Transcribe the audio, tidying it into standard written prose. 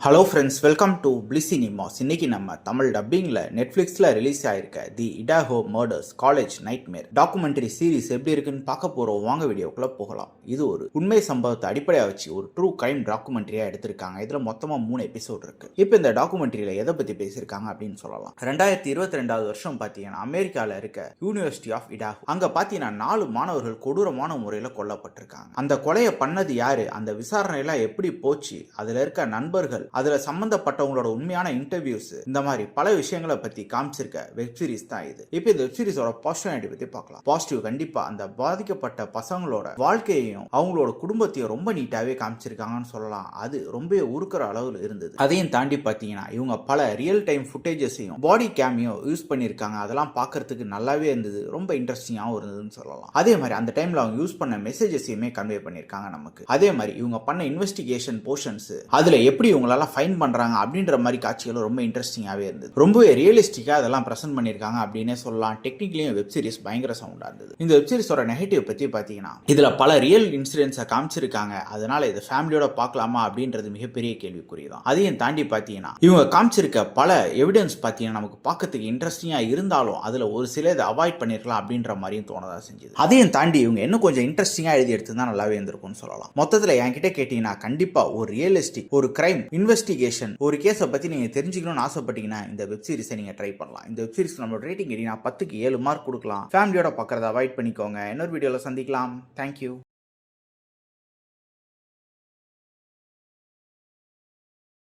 Hello friends, welcome to bliss cinemas. இன்னைக்கு நம்ம தமிழ் டப்பிங்கில் நெட்ஃப்ளிக்ஸில் ரிலீஸ் ஆயிருக்க the Idaho murders college nightmare documentary series எப்படி இருக்குன்னு பார்க்க போகிறோம். வாங்க வீடியோக்குள்ளே போகலாம். இது ஒரு உண்மை சம்பவத்தை அடிப்படையாக வச்சு ஒரு ட்ரூ கிரைம் டாக்குமெண்ட்ரியாக எடுத்திருக்காங்க. இதில் மொத்தமாக 3 எபிசோட் இருக்கு. இப்போ இந்த டாக்குமெண்ட்ரியில் எதை பற்றி பேசியிருக்காங்க அப்படின்னு சொல்லலாம். 2022 வருஷம் பார்த்தீங்கன்னா அமெரிக்காவில் இருக்க யூனிவர்சிட்டி ஆஃப் இடாஹோ அங்கே பார்த்தீங்கன்னா 4 மாணவர்கள் கொடூரமான முறையில் கொல்லப்பட்டிருக்காங்க. அந்த கொலையை பண்ணது யாரு, அந்த விசாரணையெல்லாம் எப்படி போச்சு, அதில் இருக்க நண்பர்கள், அதுல சம்பந்தப்பட்டவங்களோட உண்மையான இன்டர்வியூஸ், இந்த மாதிரி பல விஷயங்களை பத்தி காமிச்சிருக்க வெப் சீரிஸ் தான் இது. இப்போ இந்த வெப் சீரிஸோட பாசிட்டிவிட்டி பத்தி பார்க்கலாம். பாசிட்டிவ் கண்டிப்பா அந்த பாதிக்கப்பட்ட பசங்களோட வாழ்க்கையையும் அவங்களோட குடும்பத்தையும் ரொம்ப நீட்டாவே காமிச்சிருக்காங்கன்னு சொல்லலாம். அது ரொம்ப உருக்குற அளவில் இருந்தது. அதையும் தாண்டி பார்த்தீங்கன்னா இவங்க பல ரியல் டைம் ஃபுட்டேஜஸையும் பாடி கேமையும் யூஸ் பண்ணியிருக்காங்க. அதெல்லாம் பார்க்கறதுக்கு நல்லாவே இருந்தது, ரொம்ப இன்ட்ரெஸ்டிங்காகவும் இருந்ததுன்னு சொல்லலாம். அதே மாதிரி அந்த டைம்ல அவங்க யூஸ் பண்ண மெசேஜஸையுமே கன்வே பண்ணியிருக்காங்க நமக்கு. அதே மாதிரி இவங்க பண்ண இன்வெஸ்டிகேஷன் போர்ஷன்ஸ், அதுல எப்படி இவங்களால ஃபைன் பண்றாங்க அப்படின்ற மாதிரி காட்சிகள் ரொம்ப இன்ட்ரெஸ்டிங்காகவே இருந்தது. ரொம்பவே ரியலிஸ்டிக்கா அதெல்லாம் பிரசன்ட் பண்ணியிருக்காங்க அப்படின்னே சொல்லலாம். டெக்னிக்கலியும் வெப் சீரிஸ் பயங்கர சவுண்டா இருந்தது. இந்த வெப் சீரிஸோட நெகட்டிவ் பத்தி பார்த்தீங்கன்னா இதுல பல ரியல் இன்சிடென்ட்ஸை காமிச்சிருக்காங்க. அதனால இதை ஃபேமிலியோட பார்க்கலாமா அப்படின்றது மிகப்பெரிய கேள்விக்குறிதான். அதையும் தாண்டி பார்த்தீங்கன்னா இவங்க காமிச்சிருக்க பல எவிடன்ஸ் பார்த்தீங்கன்னா நமக்கு பார்க்கறதுக்கு இன்ட்ரெஸ்டிங்கா இருந்தாலும் அதுல ஒரு சில இதை அவாய்ட் பண்ணிருக்கலாம் அப்படின்ற மாதிரியும் தோணதா செஞ்சது. அதையும் தாண்டி இவங்க இன்னும் கொஞ்சம் இன்ட்ரெஸ்டிங்கா எழுதி எடுத்துதான் நல்லாவே இருந்திருக்கும்னு சொல்லலாம். மொத்தத்தில் என்கிட்ட கேட்டீங்கன்னா கண்டிப்பா ஒரு ரியலிஸ்டிக், ஒரு கிரைம் இன்வெஸ்டிகேஷன், ஒரு கேஸை பற்றி நீங்கள் தெரிஞ்சுக்கணும்னு ஆசைப்பட்டீங்கன்னா இந்த வெப் சீரிஸை நீங்கள் ட்ரை பண்ணலாம். இந்த வெப் சீரிஸ் நம்மளோட ரேட்டிங் 10க்கு 7 மார்க் கொடுக்கலாம். ஃபேமிலியோட பார்க்கறத அவாய்ட் பண்ணிக்கோங்க. இன்னொரு வீடியோவில் சந்திக்கலாம். தேங்க்யூ.